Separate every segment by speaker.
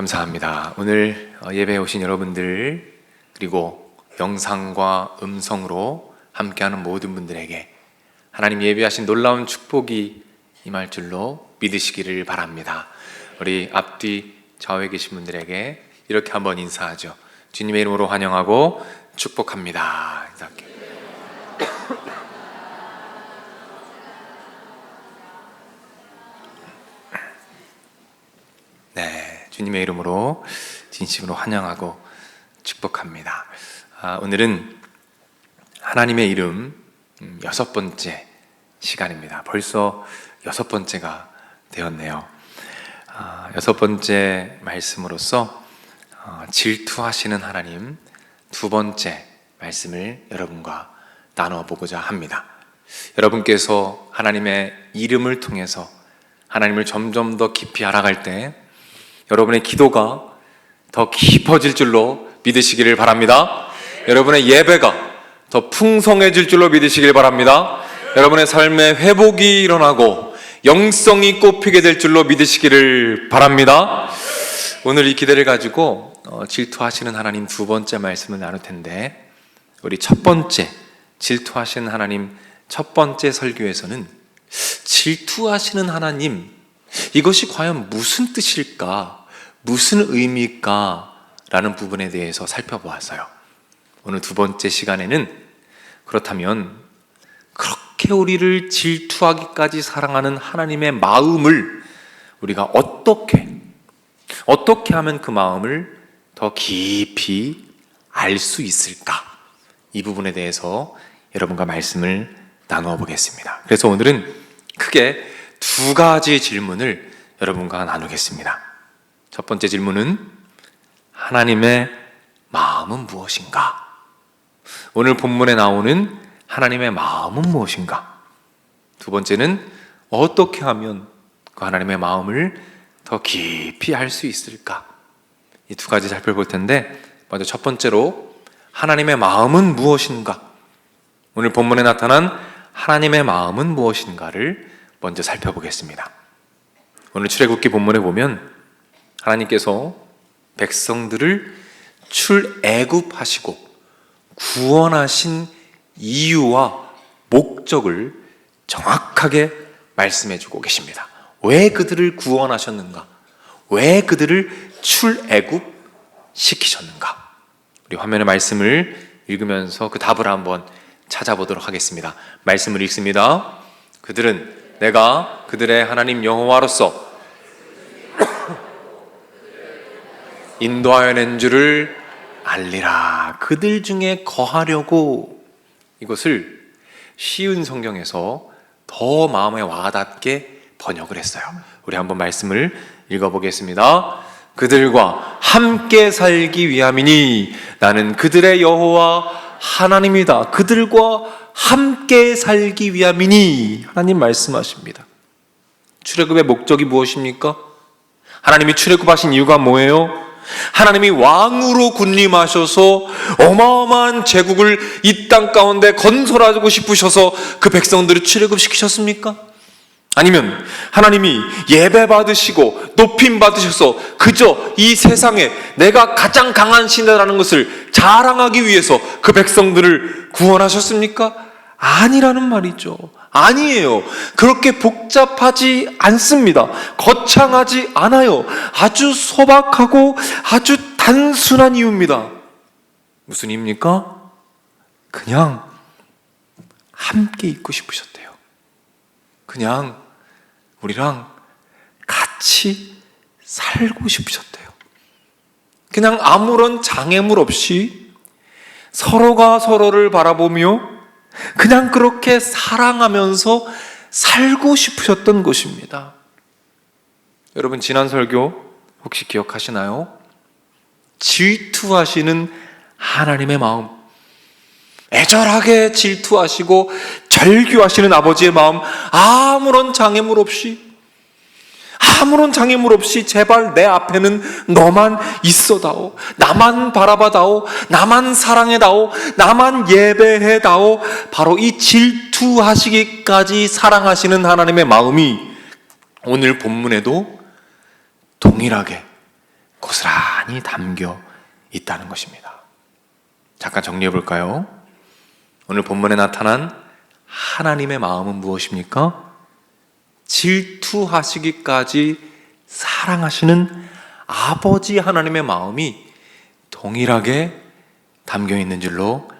Speaker 1: 감사합니다. 오늘 예배에 오신 여러분들, 그리고 영상과 음성으로 함께하는 모든 분들에게 하나님 예배하신 놀라운 축복이 임할 줄로 믿으시기를 바랍니다. 우리 앞뒤 좌우에 계신 분들에게 이렇게 한번 인사하죠. 주님의 이름으로 환영하고 축복합니다. 인사할게요. 네, 주님의 이름으로 진심으로 환영하고 축복합니다. 오늘은 하나님의 이름 6번째 시간입니다. 벌써 6번째가 되었네요. 6번째 말씀으로서 질투하시는 하나님 2번째 말씀을 여러분과 나눠보고자 합니다. 여러분께서 하나님의 이름을 통해서 하나님을 점점 더 깊이 알아갈 때 여러분의 기도가 더 깊어질 줄로 믿으시기를 바랍니다. 여러분의 예배가 더 풍성해질 줄로 믿으시기를 바랍니다. 여러분의 삶에 회복이 일어나고 영성이 꽃피게 될 줄로 믿으시기를 바랍니다. 오늘 이 기대를 가지고 질투하시는 하나님 2번째 말씀을 나눌 텐데, 우리 첫 번째 질투하시는 하나님 첫 번째 설교에서는 질투하시는 하나님, 이것이 과연 무슨 뜻일까, 무슨 의미일까 라는 부분에 대해서 살펴보았어요. 오늘 2번째 시간에는 그렇다면 그렇게 우리를 질투하기까지 사랑하는 하나님의 마음을 우리가 어떻게 하면 그 마음을 더 깊이 알 수 있을까, 이 부분에 대해서 여러분과 말씀을 나누어 보겠습니다. 그래서 오늘은 크게 2가지 질문을 여러분과 나누겠습니다. 첫 번째 질문은 하나님의 마음은 무엇인가? 오늘 본문에 나오는 하나님의 마음은 무엇인가? 2번째는 어떻게 하면 그 하나님의 마음을 더 깊이 알 수 있을까? 이 2가지 살펴볼 텐데, 먼저 첫 번째로 하나님의 마음은 무엇인가? 오늘 본문에 나타난 하나님의 마음은 무엇인가를 먼저 살펴보겠습니다. 오늘 출애굽기 본문에 보면 하나님께서 백성들을 출애굽하시고 구원하신 이유와 목적을 정확하게 말씀해주고 계십니다. 왜 그들을 구원하셨는가? 왜 그들을 출애굽시키셨는가? 우리 화면의 말씀을 읽으면서 그 답을 한번 찾아보도록 하겠습니다. 말씀을 읽습니다. 그들은 내가 그들의 하나님 여호와로서 인도하여 낸 줄을 알리라. 그들 중에 거하려고. 이것을 쉬운 성경에서 더 마음에 와닿게 번역을 했어요. 우리 한번 말씀을 읽어보겠습니다. 그들과 함께 살기 위함이니 나는 그들의 여호와 하나님이다. 그들과 함께 살기 위함이니, 하나님 말씀하십니다. 출애굽의 목적이 무엇입니까? 하나님이 출애굽하신 이유가 뭐예요? 하나님이 왕으로 군림하셔서 어마어마한 제국을 이 땅 가운데 건설하고 싶으셔서 그 백성들을 출애굽시키셨습니까? 아니면 하나님이 예배 받으시고 높임 받으셔서 그저 이 세상에 내가 가장 강한 신이라는 것을 자랑하기 위해서 그 백성들을 구원하셨습니까? 아니라는 말이죠. 아니에요. 그렇게 복잡하지 않습니다. 거창하지 않아요. 아주 소박하고 아주 단순한 이유입니다. 무슨 이유입니까? 그냥 함께 있고 싶으셨대요. 그냥 우리랑 같이 살고 싶으셨대요. 그냥 아무런 장애물 없이 서로가 서로를 바라보며 그냥 그렇게 사랑하면서 살고 싶으셨던 것입니다. 여러분, 지난 설교 혹시 기억하시나요? 질투하시는 하나님의 마음, 애절하게 질투하시고 절규하시는 아버지의 마음, 아무런 장애물 없이 제발 내 앞에는 너만 있어다오, 나만 바라봐다오, 나만 사랑해다오, 나만 예배해다오. 바로 이 질투하시기까지 사랑하시는 하나님의 마음이 오늘 본문에도 동일하게 많이 담겨 있다는 것입니다. 잠깐 정리해 볼까요? 오늘 본문에 나타난 하나님의 마음은 무엇입니까? 질투하시기까지 사랑하시는 아버지 하나님의 마음이 동일하게 담겨 있는 줄로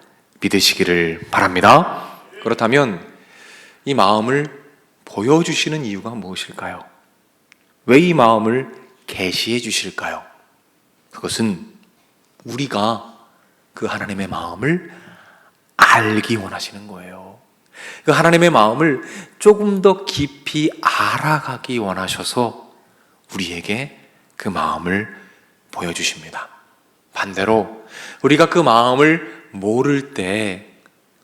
Speaker 1: 믿으시기를 바랍니다. 그렇다면 이 마음을 보여주시는 이유가 무엇일까요? 왜 이 마음을 계시해 주실까요? 그것은 우리가 그 하나님의 마음을 알기 원하시는 거예요. 그 하나님의 마음을 조금 더 깊이 알아가기 원하셔서 우리에게 그 마음을 보여주십니다. 반대로 우리가 그 마음을 모를 때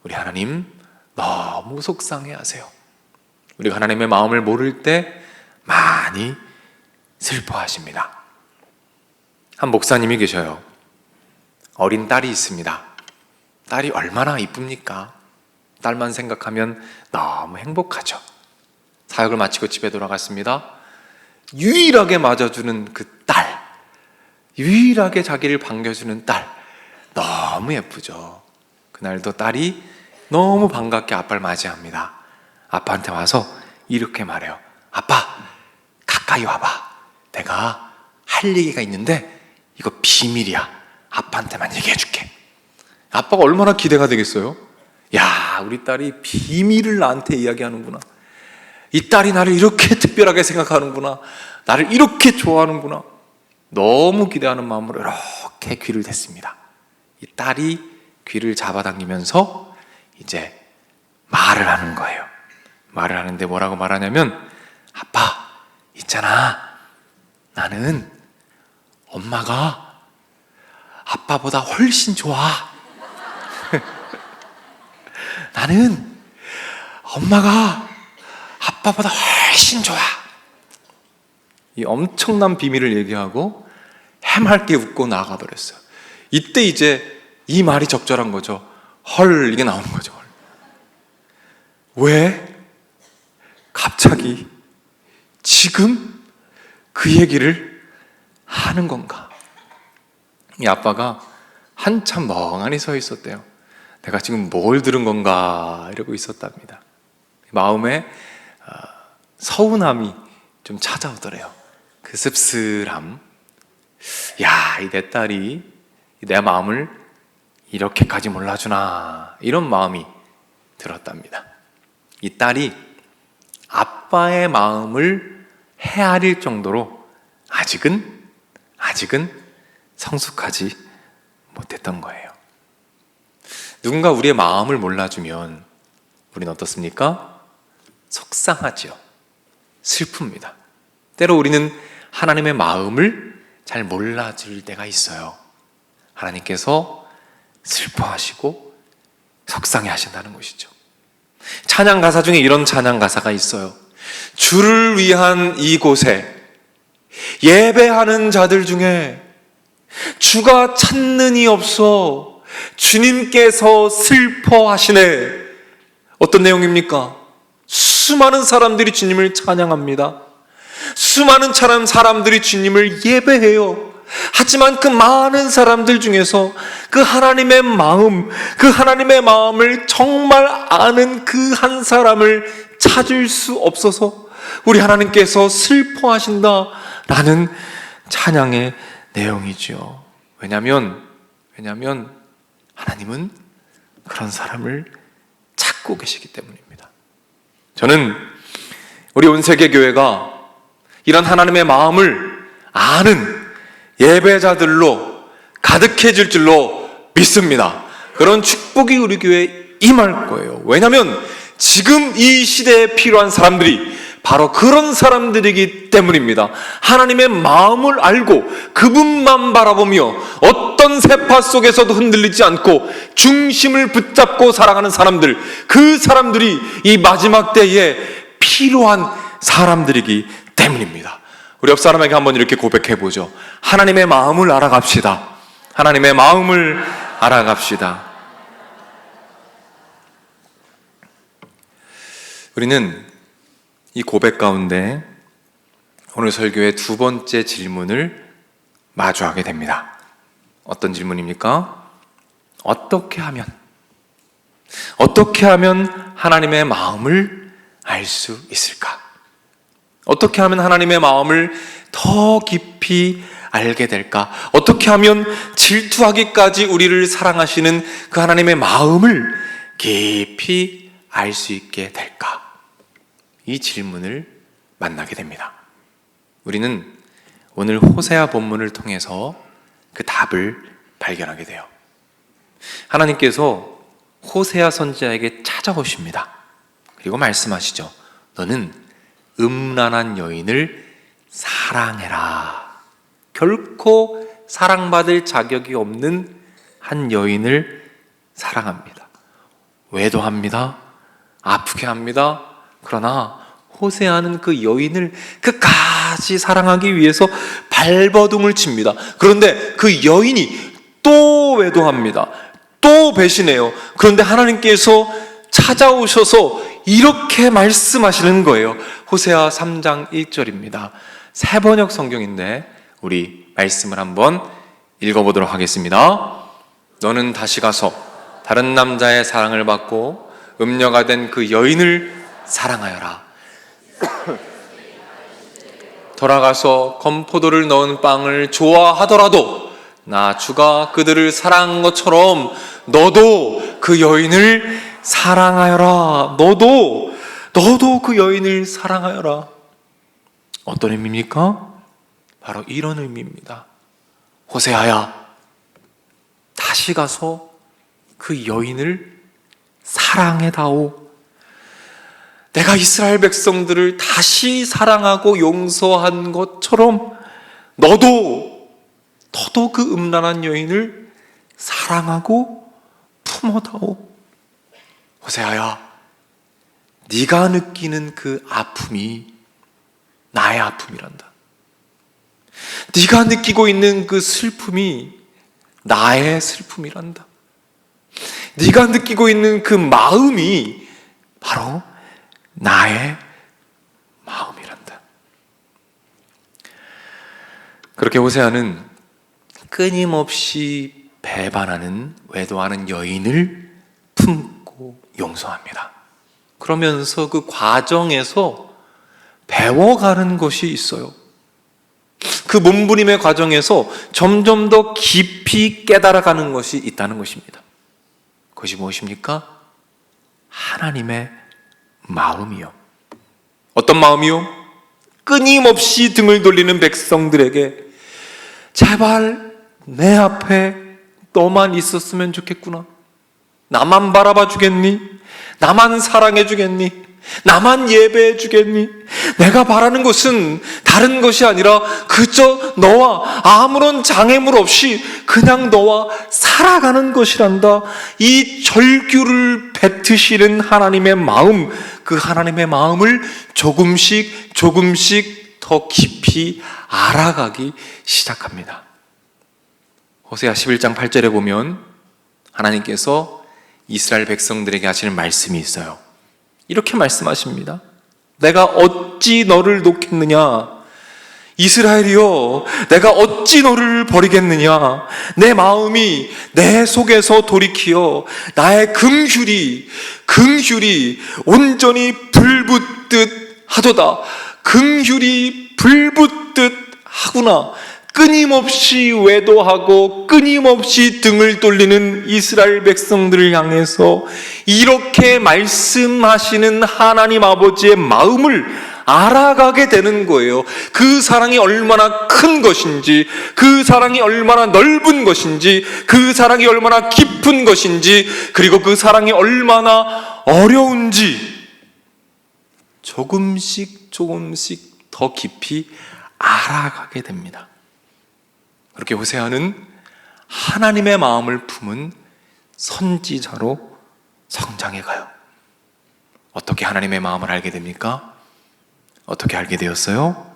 Speaker 1: 우리 하나님 너무 속상해 하세요. 우리가 하나님의 마음을 모를 때 많이 슬퍼하십니다. 한 목사님이 계셔요. 어린 딸이 있습니다. 딸이 얼마나 이쁩니까? 딸만 생각하면 너무 행복하죠. 사역을 마치고 집에 돌아갔습니다. 유일하게 맞아주는 그 딸, 유일하게 자기를 반겨주는 딸, 너무 예쁘죠. 그날도 딸이 너무 반갑게 아빠를 맞이합니다. 아빠한테 와서 이렇게 말해요. 아빠, 가까이 와봐. 내가 할 얘기가 있는데 이거 비밀이야. 아빠한테만 얘기해줄게. 아빠가 얼마나 기대가 되겠어요? 야, 우리 딸이 비밀을 나한테 이야기하는구나. 이 딸이 나를 이렇게 특별하게 생각하는구나. 나를 이렇게 좋아하는구나. 너무 기대하는 마음으로 이렇게 귀를 댔습니다. 이 딸이 귀를 잡아당기면서 이제 말을 하는 거예요. 말을 하는데 뭐라고 말하냐면, 아빠, 있잖아. 나는 엄마가 아빠보다 훨씬 좋아. 나는 엄마가 아빠보다 훨씬 좋아. 이 엄청난 비밀을 얘기하고 해맑게 웃고 나가버렸어요. 이때 이제 이 말이 적절한 거죠. 헐, 이게 나오는 거죠. 왜 갑자기 지금 그 얘기를 하는 건가? 이 아빠가 한참 멍하니 서 있었대요. 내가 지금 뭘 들은 건가 이러고 있었답니다. 마음에 서운함이 좀 찾아오더래요. 그 씁쓸함. 야, 이 내 딸이 내 마음을 이렇게까지 몰라주나, 이런 마음이 들었답니다. 이 딸이 아빠의 마음을 헤아릴 정도로 아직은 성숙하지 못했던 거예요. 누군가 우리의 마음을 몰라주면 우리는 어떻습니까? 속상하지요. 슬픕니다. 때로 우리는 하나님의 마음을 잘 몰라줄 때가 있어요. 하나님께서 슬퍼하시고 속상해 하신다는 것이죠. 찬양 가사 중에 이런 찬양 가사가 있어요. 주를 위한 이곳에 예배하는 자들 중에 주가 찾는 이 없어 주님께서 슬퍼하시네. 어떤 내용입니까? 수많은 사람들이 주님을 찬양합니다. 수많은 사람들이 주님을 예배해요. 하지만 그 많은 사람들 중에서 그 하나님의 마음을 정말 아는 그 한 사람을 찾을 수 없어서 우리 하나님께서 슬퍼하신다라는 찬양의 내용이죠. 왜냐하면 하나님은 그런 사람을 찾고 계시기 때문입니다. 저는 우리 온세계교회가 이런 하나님의 마음을 아는 예배자들로 가득해질 줄로 믿습니다. 그런 축복이 우리 교회에 임할 거예요. 왜냐하면 지금 이 시대에 필요한 사람들이 바로 그런 사람들이기 때문입니다. 하나님의 마음을 알고 그분만 바라보며 어떤 세파 속에서도 흔들리지 않고 중심을 붙잡고 살아가는 사람들, 그 사람들이 이 마지막 때에 필요한 사람들이기 때문입니다. 우리 옆 사람에게 한번 이렇게 고백해보죠. 하나님의 마음을 알아갑시다. 하나님의 마음을 알아갑시다. 우리는 이 고백 가운데 오늘 설교의 두 번째 질문을 마주하게 됩니다. 어떤 질문입니까? 어떻게 하면 하나님의 마음을 알 수 있을까? 어떻게 하면 하나님의 마음을 더 깊이 알게 될까? 어떻게 하면 질투하기까지 우리를 사랑하시는 그 하나님의 마음을 깊이 알 수 있게 될까? 이 질문을 만나게 됩니다. 우리는 오늘 호세아 본문을 통해서 그 답을 발견하게 돼요. 하나님께서 호세아 선지자에게 찾아오십니다. 그리고 말씀하시죠. 너는 음란한 여인을 사랑해라. 결코 사랑받을 자격이 없는 한 여인을 사랑합니다. 외도합니다. 아프게 합니다. 그러나 호세아는 그 여인을 끝까지 사랑하기 위해서 발버둥을 칩니다. 그런데 그 여인이 또 외도합니다. 또 배신해요. 그런데 하나님께서 찾아오셔서 이렇게 말씀하시는 거예요. 호세아 3장 1절입니다. 새번역 성경인데 우리 말씀을 한번 읽어보도록 하겠습니다. 너는 다시 가서 다른 남자의 사랑을 받고 음녀가 된 그 여인을 사랑하여라. 돌아가서 건포도를 넣은 빵을 좋아하더라도 나 주가 그들을 사랑한 것처럼 너도 그 여인을 사랑하여라. 너도 그 여인을 사랑하여라. 어떤 의미입니까? 바로 이런 의미입니다. 호세아야, 다시 가서 그 여인을 사랑해다오. 내가 이스라엘 백성들을 다시 사랑하고 용서한 것처럼 너도 그 음란한 여인을 사랑하고 품어다오. 호세아야, 네가 느끼는 그 아픔이 나의 아픔이란다. 네가 느끼고 있는 그 슬픔이 나의 슬픔이란다. 네가 느끼고 있는 그 마음이 바로 나의 마음이란다. 그렇게 호세아는 끊임없이 배반하는, 외도하는 여인을 품고 용서합니다. 그러면서 그 과정에서 배워가는 것이 있어요. 그 몸부림의 과정에서 점점 더 깊이 깨달아가는 것이 있다는 것입니다. 그것이 무엇입니까? 하나님의 마음이요. 어떤 마음이요? 끊임없이 등을 돌리는 백성들에게 제발 내 앞에 너만 있었으면 좋겠구나. 나만 바라봐 주겠니? 나만 사랑해 주겠니? 나만 예배해 주겠니? 내가 바라는 것은 다른 것이 아니라 그저 너와 아무런 장애물 없이 그냥 너와 살아가는 것이란다. 이 절규를 뱉으시는 하나님의 마음, 그 하나님의 마음을 조금씩 더 깊이 알아가기 시작합니다. 호세아 11장 8절에 보면 하나님께서 이스라엘 백성들에게 하시는 말씀이 있어요. 이렇게 말씀하십니다. 내가 어찌 너를 놓겠느냐? 이스라엘이여, 내가 어찌 너를 버리겠느냐? 내 마음이 내 속에서 돌이키어 나의 긍휼이 온전히 불붙듯 하도다. 긍휼이 불붙듯 하구나. 끊임없이 외도하고 끊임없이 등을 돌리는 이스라엘 백성들을 향해서 이렇게 말씀하시는 하나님 아버지의 마음을 알아가게 되는 거예요. 그 사랑이 얼마나 큰 것인지, 그 사랑이 얼마나 넓은 것인지, 그 사랑이 얼마나 깊은 것인지, 그리고 그 사랑이 얼마나 어려운지 조금씩 더 깊이 알아가게 됩니다. 그렇게 호세아는 하나님의 마음을 품은 선지자로 성장해 가요. 어떻게 하나님의 마음을 알게 됩니까? 어떻게 알게 되었어요?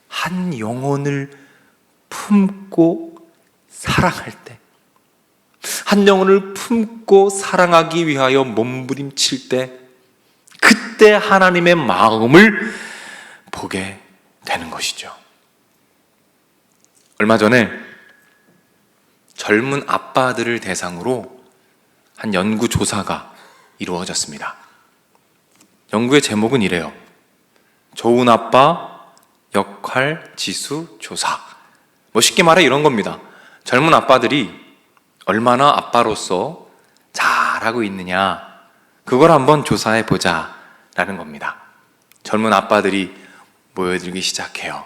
Speaker 1: 한 영혼을 품고 사랑할 때, 한 영혼을 품고 사랑하기 위하여 몸부림칠 때, 그때 하나님의 마음을 보게 되는 것이죠. 얼마 전에 젊은 아빠들을 대상으로 한 연구 조사가 이루어졌습니다. 연구의 제목은 이래요. 좋은 아빠 역할 지수 조사. 쉽게 말해 이런 겁니다. 젊은 아빠들이 얼마나 아빠로서 잘하고 있느냐, 그걸 한번 조사해 보자 라는 겁니다. 젊은 아빠들이 모여들기 시작해요.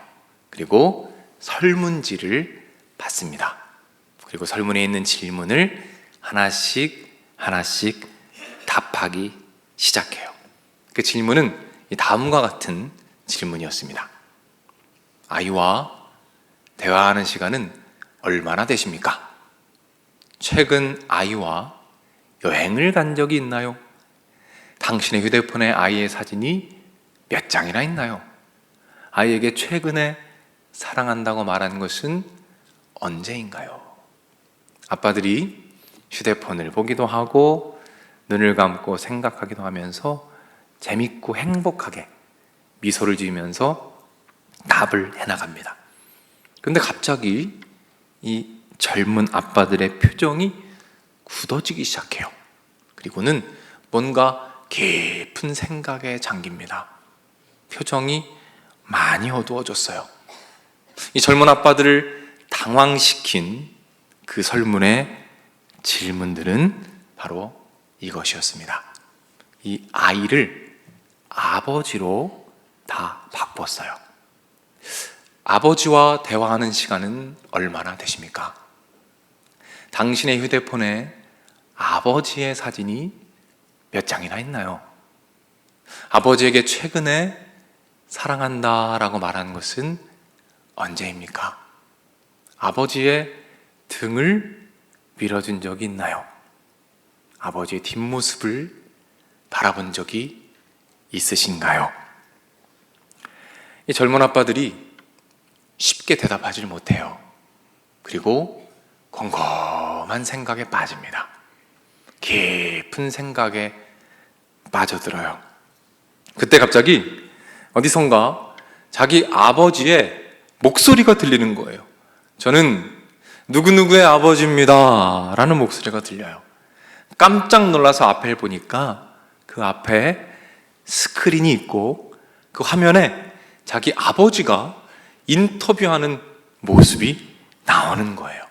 Speaker 1: 그리고 설문지를 받습니다. 그리고 설문에 있는 질문을 하나씩 답하기 시작해요. 그 질문은 다음과 같은 질문이었습니다. 아이와 대화하는 시간은 얼마나 되십니까? 최근 아이와 여행을 간 적이 있나요? 당신의 휴대폰에 아이의 사진이 몇 장이나 있나요? 아이에게 최근에 사랑한다고 말한 것은 언제인가요? 아빠들이 휴대폰을 보기도 하고 눈을 감고 생각하기도 하면서 재밌고 행복하게 미소를 지으면서 답을 해나갑니다. 근데 갑자기 이 젊은 아빠들의 표정이 굳어지기 시작해요. 그리고는 뭔가 깊은 생각에 잠깁니다. 표정이 많이 어두워졌어요. 이 젊은 아빠들을 당황시킨 그 설문의 질문들은 바로 이것이었습니다. 이 아이를 아버지로 다 바꿨어요. 아버지와 대화하는 시간은 얼마나 되십니까? 당신의 휴대폰에 아버지의 사진이 몇 장이나 있나요? 아버지에게 최근에 사랑한다라고 말한 것은 언제입니까? 아버지의 등을 밀어준 적이 있나요? 아버지의 뒷모습을 바라본 적이 있으신가요? 이 젊은 아빠들이 쉽게 대답하지 못해요. 그리고 곰곰한 생각에 빠집니다. 깊은 생각에 빠져들어요. 그때 갑자기 어디선가 자기 아버지의 목소리가 들리는 거예요. 저는 누구누구의 아버지입니다 라는 목소리가 들려요. 깜짝 놀라서 앞을 보니까 그 앞에 스크린이 있고 그 화면에 자기 아버지가 인터뷰하는 모습이 나오는 거예요.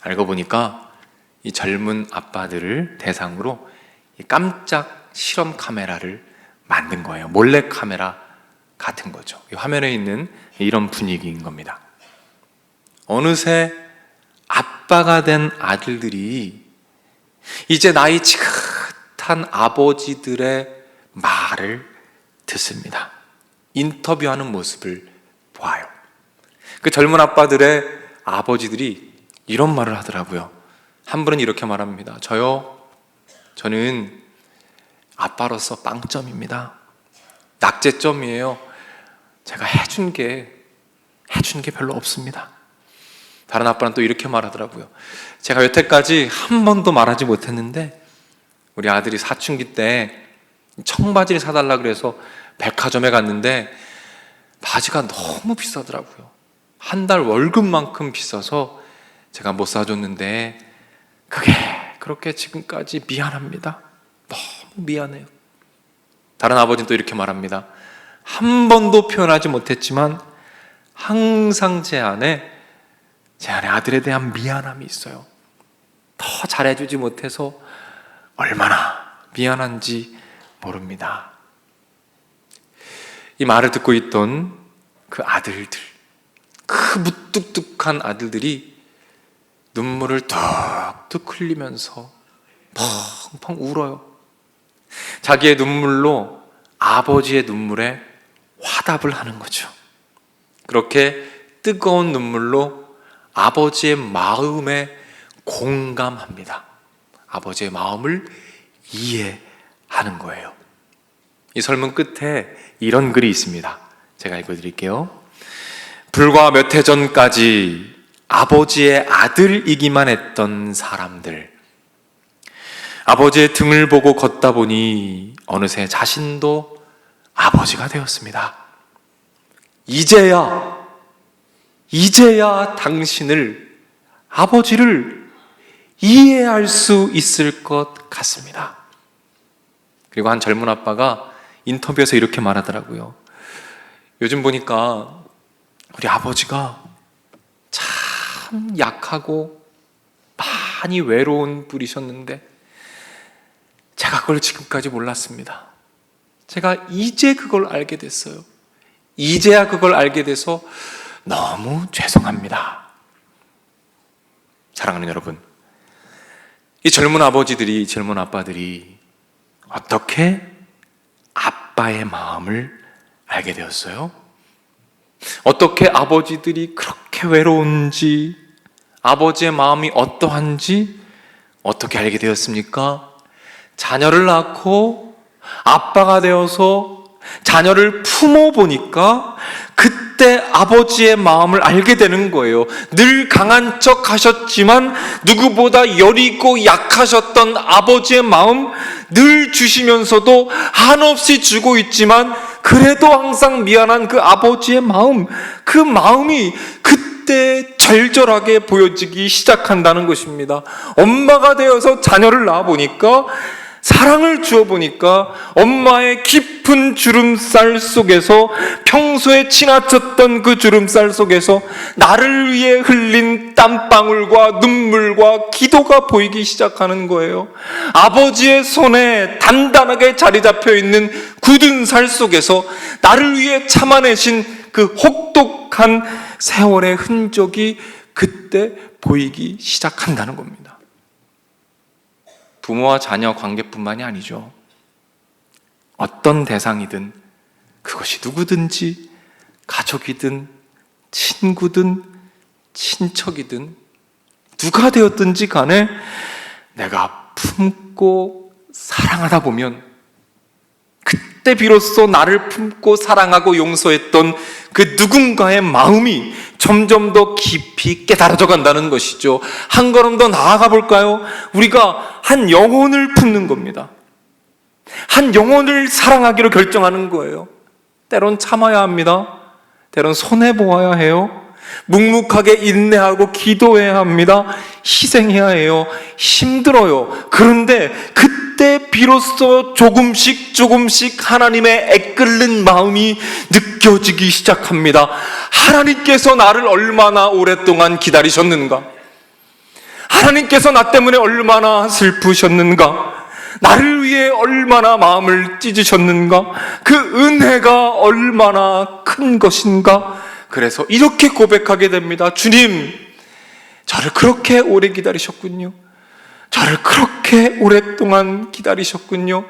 Speaker 1: 알고 보니까 이 젊은 아빠들을 대상으로 깜짝 실험 카메라를 만든 거예요. 몰래 카메라 같은 거죠. 이 화면에 있는 이런 분위기인 겁니다. 어느새 아빠가 된 아들들이 이제 나이 지긋한 아버지들의 말을 듣습니다. 인터뷰하는 모습을 보아요. 그 젊은 아빠들의 아버지들이 이런 말을 하더라고요. 한 분은 이렇게 말합니다. 저는 아빠로서 빵점입니다. 낙제점이에요. 제가 해준 게 별로 없습니다. 다른 아빠는 또 이렇게 말하더라고요. 제가 여태까지 한 번도 말하지 못했는데 우리 아들이 사춘기 때 청바지를 사달라 그래서 백화점에 갔는데 바지가 너무 비싸더라고요. 한 달 월급만큼 비싸서 제가 못 사줬는데 그게 그렇게 지금까지 미안합니다. 너무 미안해요. 다른 아버지는 또 이렇게 말합니다. 한 번도 표현하지 못했지만 항상 제 안에 아들에 대한 미안함이 있어요. 더 잘해주지 못해서 얼마나 미안한지 모릅니다. 이 말을 듣고 있던 그 아들들, 그 무뚝뚝한 아들들이 눈물을 뚝뚝 흘리면서 펑펑 울어요. 자기의 눈물로 아버지의 눈물에 화답을 하는 거죠. 그렇게 뜨거운 눈물로 아버지의 마음에 공감합니다. 아버지의 마음을 이해하는 거예요. 이 설문 끝에 이런 글이 있습니다. 제가 읽어드릴게요. 불과 몇 해 전까지 아버지의 아들이기만 했던 사람들, 아버지의 등을 보고 걷다 보니 어느새 자신도 아버지가 되었습니다. 이제야 이제야 당신을, 아버지를 이해할 수 있을 것 같습니다. 그리고 한 젊은 아빠가 인터뷰에서 이렇게 말하더라고요. 요즘 보니까 우리 아버지가 참 약하고 많이 외로운 분이셨는데 제가 그걸 지금까지 몰랐습니다. 제가 이제 그걸 알게 됐어요. 이제야 그걸 알게 돼서 너무 죄송합니다. 사랑하는 여러분, 이 젊은 아버지들이, 젊은 아빠들이 어떻게 아빠의 마음을 알게 되었어요? 어떻게 아버지들이 그렇게 외로운지, 아버지의 마음이 어떠한지 어떻게 알게 되었습니까? 자녀를 낳고 아빠가 되어서 자녀를 품어보니까 그때 아버지의 마음을 알게 되는 거예요. 늘 강한 척 하셨지만 누구보다 여리고 약하셨던 아버지의 마음, 늘 주시면서도 한없이 주고 있지만 그래도 항상 미안한 그 아버지의 마음, 그 마음이 그때 절절하게 보여지기 시작한다는 것입니다. 엄마가 되어서 자녀를 낳아보니까, 사랑을 주어보니까 엄마의 깊은 주름살 속에서, 평소에 지나쳤던 그 주름살 속에서 나를 위해 흘린 땀방울과 눈물과 기도가 보이기 시작하는 거예요. 아버지의 손에 단단하게 자리 잡혀 있는 굳은 살 속에서 나를 위해 참아내신 그 혹독한 세월의 흔적이 그때 보이기 시작한다는 겁니다. 부모와 자녀 관계뿐만이 아니죠. 어떤 대상이든, 그것이 누구든지, 가족이든 친구든 친척이든 누가 되었든지 간에 내가 품고 사랑하다 보면 그때 비로소 나를 품고 사랑하고 용서했던 그 누군가의 마음이 점점 더 깊이 깨달아져 간다는 것이죠. 한 걸음 더 나아가 볼까요? 우리가 한 영혼을 품는 겁니다. 한 영혼을 사랑하기로 결정하는 거예요. 때론 참아야 합니다. 때론 손해보아야 해요. 묵묵하게 인내하고 기도해야 합니다. 희생해야 해요. 힘들어요. 그런데 그때 비로소 조금씩 하나님의 애끓는 마음이 느껴지기 시작합니다. 하나님께서 나를 얼마나 오랫동안 기다리셨는가? 하나님께서 나 때문에 얼마나 슬프셨는가? 나를 위해 얼마나 마음을 찢으셨는가? 그 은혜가 얼마나 큰 것인가? 그래서 이렇게 고백하게 됩니다. 주님, 저를 그렇게 오래 기다리셨군요. 저를 그렇게 오랫동안 기다리셨군요.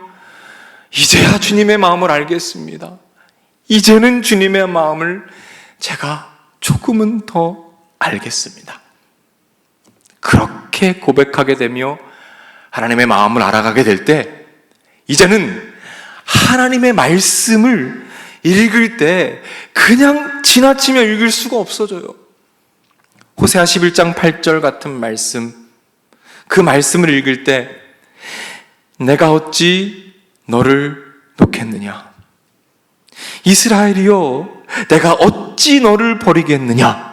Speaker 1: 이제야 주님의 마음을 알겠습니다. 이제는 주님의 마음을 제가 조금은 더 알겠습니다. 그렇게 고백하게 되며 하나님의 마음을 알아가게 될 때, 이제는 하나님의 말씀을 읽을 때 그냥 지나치며 읽을 수가 없어져요. 호세아 11장 8절 같은 말씀, 그 말씀을 읽을 때 내가 어찌 너를 놓겠느냐? 이스라엘이여, 내가 어찌 너를 버리겠느냐?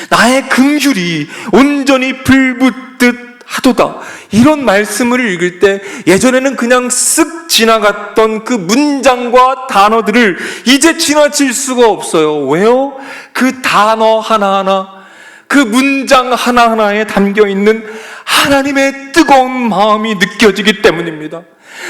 Speaker 1: 나의 긍휼이 온전히 불붙듯 하도다. 이런 말씀을 읽을 때 예전에는 그냥 쓱 지나갔던 그 문장과 단어들을 이제 지나칠 수가 없어요. 왜요? 그 단어 하나하나, 그 문장 하나하나에 담겨있는 하나님의 뜨거운 마음이 느껴지기 때문입니다.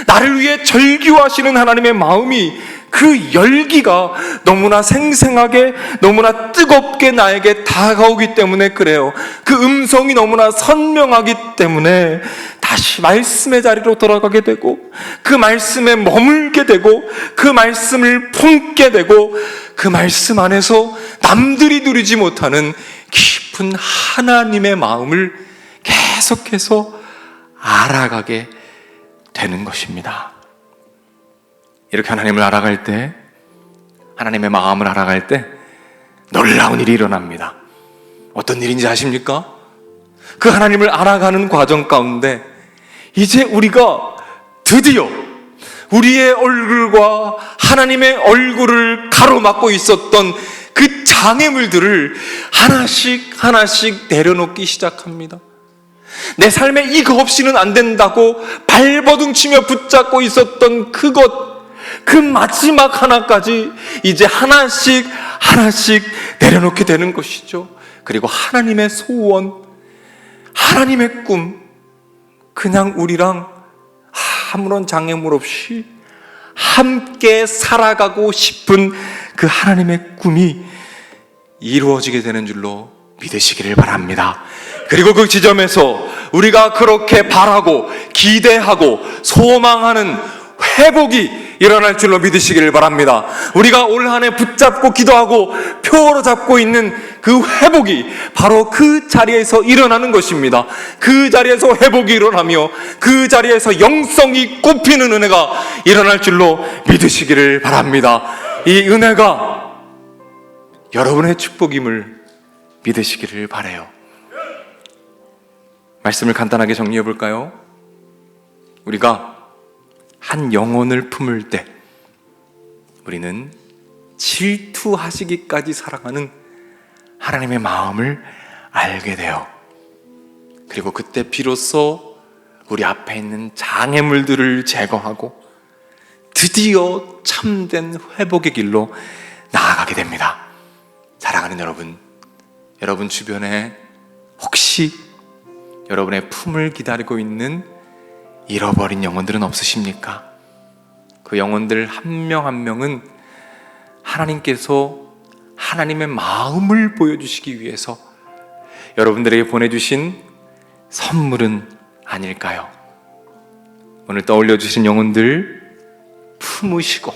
Speaker 1: 나를 위해 절규하시는 하나님의 마음이, 그 열기가 너무나 생생하게, 너무나 뜨겁게 나에게 다가오기 때문에 그래요. 그 음성이 너무나 선명하기 때문에 다시 말씀의 자리로 돌아가게 되고, 그 말씀에 머물게 되고, 그 말씀을 품게 되고, 그 말씀 안에서 남들이 누리지 못하는 깊은 하나님의 마음을 계속해서 알아가게 되는 것입니다. 이렇게 하나님을 알아갈 때, 하나님의 마음을 알아갈 때 놀라운 일이 일어납니다. 어떤 일인지 아십니까? 그 하나님을 알아가는 과정 가운데 이제 우리가 드디어 우리의 얼굴과 하나님의 얼굴을 가로막고 있었던 그 장애물들을 하나씩 하나씩 내려놓기 시작합니다. 내 삶에 이거 없이는 안 된다고 발버둥치며 붙잡고 있었던 그것, 그 마지막 하나까지 이제 하나씩 하나씩 내려놓게 되는 것이죠. 그리고 하나님의 소원, 하나님의 꿈, 그냥 우리랑 아무런 장애물 없이 함께 살아가고 싶은 그 하나님의 꿈이 이루어지게 되는 줄로 믿으시기를 바랍니다. 그리고 그 지점에서 우리가 그렇게 바라고 기대하고 소망하는 회복이 일어날 줄로 믿으시기를 바랍니다. 우리가 올 한 해 붙잡고 기도하고 표로 잡고 있는 그 회복이 바로 그 자리에서 일어나는 것입니다. 그 자리에서 회복이 일어나며 그 자리에서 영성이 꽃피는 은혜가 일어날 줄로 믿으시기를 바랍니다. 이 은혜가 여러분의 축복임을 믿으시기를 바라요. 말씀을 간단하게 정리해 볼까요? 우리가 한 영혼을 품을 때 우리는 질투하시기까지 사랑하는 하나님의 마음을 알게 돼요. 그리고 그때 비로소 우리 앞에 있는 장애물들을 제거하고 드디어 참된 회복의 길로 나아가게 됩니다. 사랑하는 여러분, 여러분 주변에 혹시 여러분의 품을 기다리고 있는 잃어버린 영혼들은 없으십니까? 그 영혼들 한 명 한 명은 하나님께서 하나님의 마음을 보여주시기 위해서 여러분들에게 보내주신 선물은 아닐까요? 오늘 떠올려주신 영혼들 품으시고,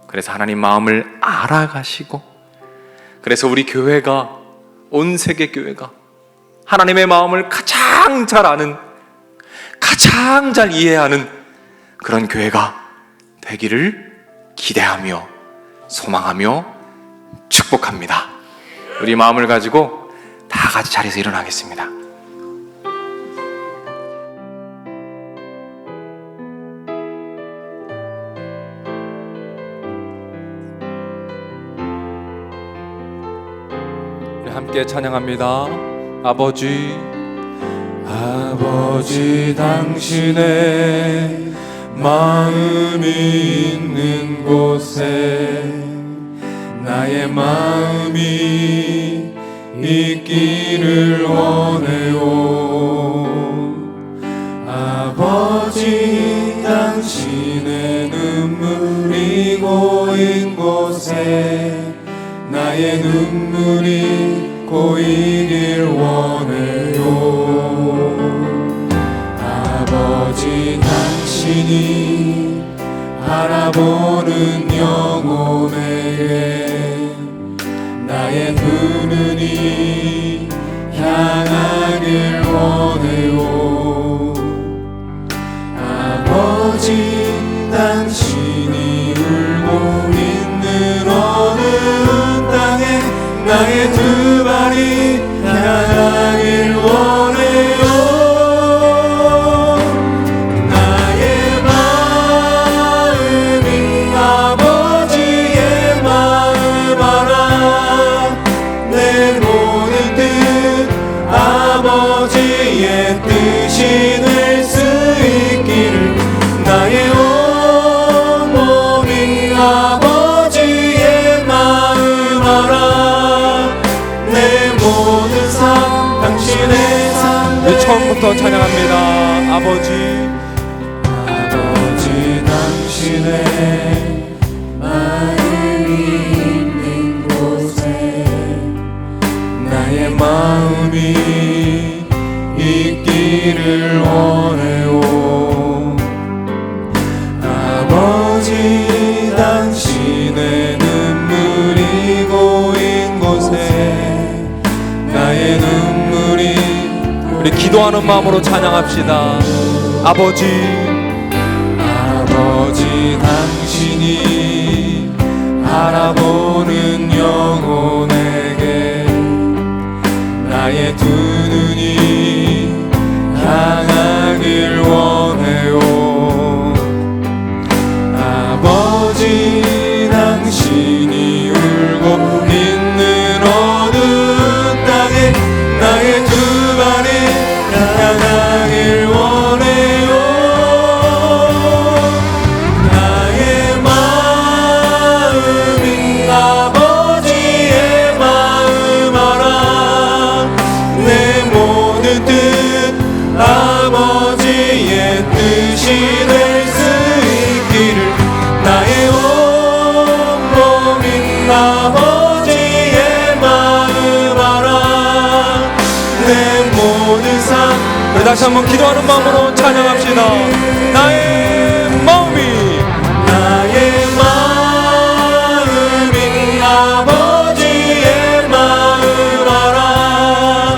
Speaker 1: 그래서 하나님 마음을 알아가시고, 그래서 우리 교회가, 온 세계 교회가 하나님의 마음을 가장 잘 아는, 가장 잘 이해하는 그런 교회가 되기를 기대하며 소망하며 축복합니다. 우리 마음을 가지고 다 같이 자리에서 일어나겠습니다. 우리 함께 찬양합니다. 아버지,
Speaker 2: 아버지, 당신의 마음이 있는 곳에 나의 마음이 있기를 원해요. 아버지, 당신의 눈물이 고인 곳에 나의 눈물이 고이길 원해요. 아버지, 당신이 바라보는 영혼에게 나의 두 눈이 향하길 원해요. 아버지, 당신이 울고 있는 어느 땅에 나의 두 발이 향하길 원해요. 나의 마음이 아버지의 마음 알아. 내 모든 뜻 아버지의 뜻이 될 수 있기를. 나의 온 몸이 아버지의 마음 알아. 내 모든 삶 당신의 삶.
Speaker 1: 우리 처음부터 찬양합니다. 아버지,
Speaker 2: 아버지, 당신의 마음이 있는 곳에 나의 마음이 있기를 원해요. 아버지, 당신의 눈물이 고인 곳에 나의 눈물이.
Speaker 1: 우리 기도하는 마음으로 찬양합시다. 아버지,
Speaker 2: 아버지, 당신이 바라보는 영혼에게 나의 두 눈이 향하길 원해요. 아버지, 당신이 울고 뜻이 될 수 있기를 나의 온몸인 아버지의 마음 알아 내 모든 삶. 우리 다시 한번 기도하는 마음으로 찬양합시다. 나의 마음이 나의 마음인 아버지의 마음 알아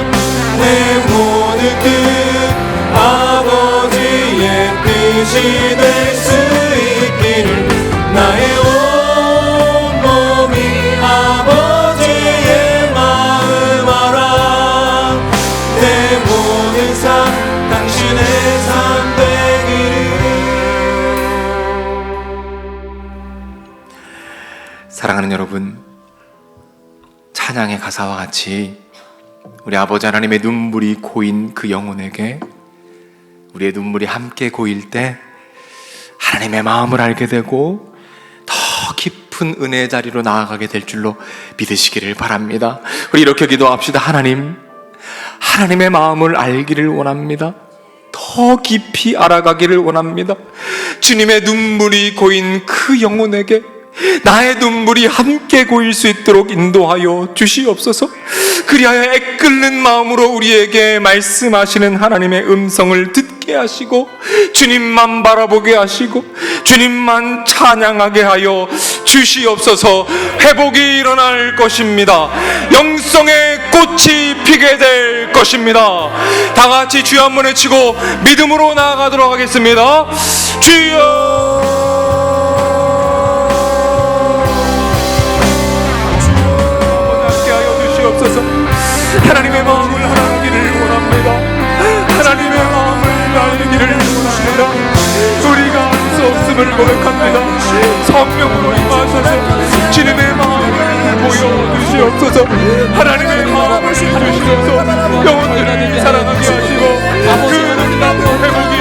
Speaker 2: 내 모든 뜻 아버지의 뜻이 될 수 있기를 나의 온몸이 아버지의 마음 알아 내 모든 삶 당신의 삶 되기를.
Speaker 1: 사랑하는 여러분, 찬양의 가사와 같이 우리 아버지 하나님의 눈물이 고인 그 영혼에게 우리의 눈물이 함께 고일 때 하나님의 마음을 알게 되고 더 깊은 은혜의 자리로 나아가게 될 줄로 믿으시기를 바랍니다. 우리 이렇게 기도합시다. 하나님의 마음을 알기를 원합니다. 더 깊이 알아가기를 원합니다. 주님의 눈물이 고인 그 영혼에게 나의 눈물이 함께 고일 수 있도록 인도하여 주시옵소서. 그리하여 애끓는 마음으로 우리에게 말씀하시는 하나님의 음성을 듣게 하시고 주님만 바라보게 하시고 주님만 찬양하게 하여 주시옵소서. 회복이 일어날 것입니다. 영성의 꽃이 피게 될 것입니다. 다 같이 주여 한번 외치고 믿음으로 나아가도록 하겠습니다. 주여 하나님의 마음을 알기를 원합니다. 하나님의 마음을 알기를 원합니다. 우리가 알 수 없음을 고백합니다. 성령으로 임하셔서 주님의 마음을 보여주시옵소서. 하나님의 마음을 주시옵소서. 영혼들을 사랑하게 하시고 그 놀라운 회복이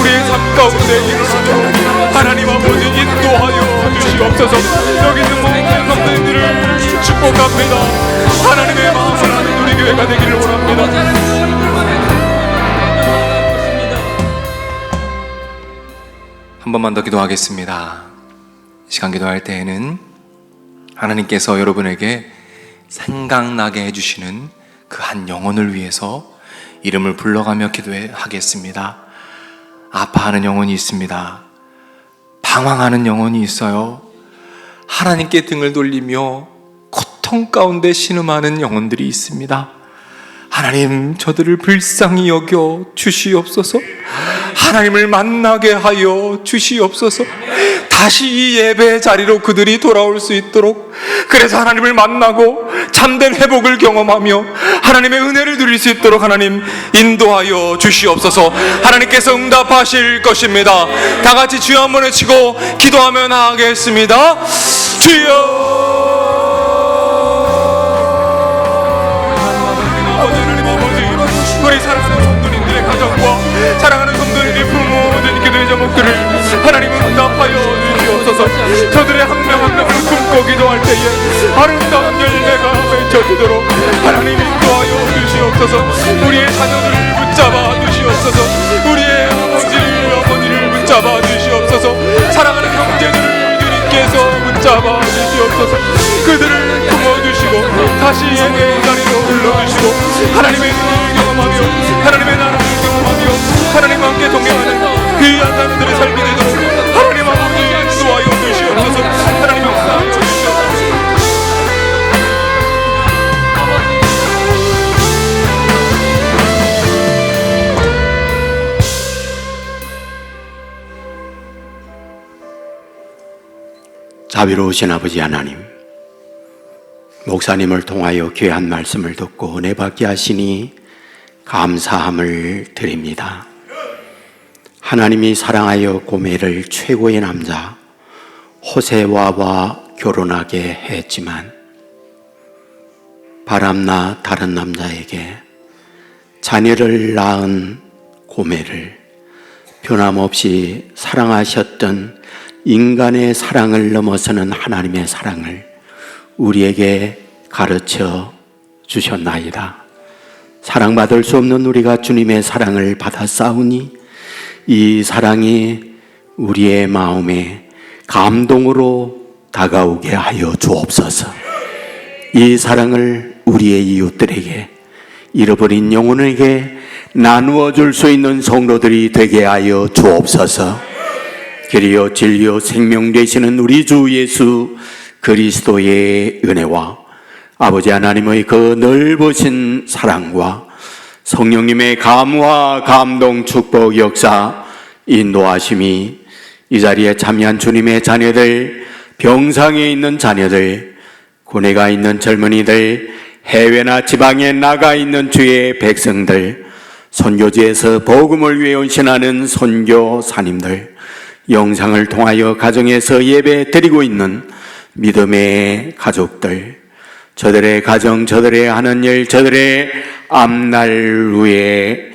Speaker 1: 우리의 삶 가운데 일어나도록 하나님 아버지 인도하여 주시옵소서. 여기 있는 모든 성도님들을 축복합니다. 하나님의 마음을 아는 우리 교회가 되기를 원합니다. 한 번만 더 기도하겠습니다. 시간 기도할 때에는 하나님께서 여러분에게 생각나게 해주시는 그 한 영혼을 위해서 이름을 불러가며 기도하겠습니다. 아파하는 영혼이 있습니다. 방황하는 영혼이 있어요. 하나님께 등을 돌리며 고통 가운데 신음하는 영혼들이 있습니다. 하나님, 저들을 불쌍히 여겨 주시옵소서. 하나님을 만나게 하여 주시옵소서. 다시 이 예배의 자리로 그들이 돌아올 수 있도록, 그래서 하나님을 만나고 참된 회복을 경험하며 하나님의 은혜를 누릴 수 있도록 하나님 인도하여 주시옵소서. 하나님께서 응답하실 것입니다. 다 같이 주여 한번 외치고 기도하며 나아가겠습니다. 주여. 우리 사랑하는 성도님들의 가정과 사랑하는 성도님의 부모들 기도의 제목들을 하나님 응답하여 주시옵소서. 저들의 한 명 한 명을 품고 기도할 때에 아름다운 열매가 맺혀지도록 하나님 인도하여 주시옵소서. 우리의 자녀들을 붙잡아 주시옵소서. 우리의 어머니를 붙잡아 주시옵소서. 사랑하는 형제들을 주님께서 붙잡아 주시옵소서. 그들을 품어주시고 다시 예배의 자리로 불러주시고 하나님의 눈을 경험하며 하나님의 나라를 경험하며 하나님과 함께 동행하는 귀한 자녀들의 삶이 되도록 하나님 아버지 인도하여 주시옵소서. 하나님 역사하여 주시옵소서.
Speaker 3: 자비로우신 아버지 하나님, 목사님을 통하여 귀한 말씀을 듣고 은혜 받게 하시니 감사함을 드립니다. 하나님이 사랑하여 고멜을 최고의 남자 호세와와 결혼하게 했지만 바람나 다른 남자에게 자녀를 낳은 고멜을 변함없이 사랑하셨던 인간의 사랑을 넘어서는 하나님의 사랑을 우리에게 가르쳐 주셨나이다. 사랑받을 수 없는 우리가 주님의 사랑을 받아 싸우니 이 사랑이 우리의 마음에 감동으로 다가오게 하여 주옵소서. 이 사랑을 우리의 이웃들에게, 잃어버린 영혼에게 나누어 줄 수 있는 성도들이 되게 하여 주옵소서. 길이요 진리요 생명 되시는 우리 주 예수 그리스도의 은혜와 아버지 하나님의 그 넓으신 사랑과 성령님의 감화 감동 축복 역사 인도하심이 이 자리에 참여한 주님의 자녀들, 병상에 있는 자녀들, 고뇌가 있는 젊은이들, 해외나 지방에 나가 있는 주의 백성들, 선교지에서 복음을 위해 헌신하는 선교사님들, 영상을 통하여 가정에서 예배 드리고 있는 믿음의 가족들, 저들의 가정, 저들의 하는 일, 저들의 앞날 위에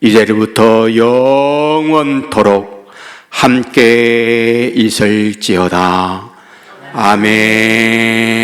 Speaker 3: 이제부터 영원토록 함께 있을지어다. 아멘.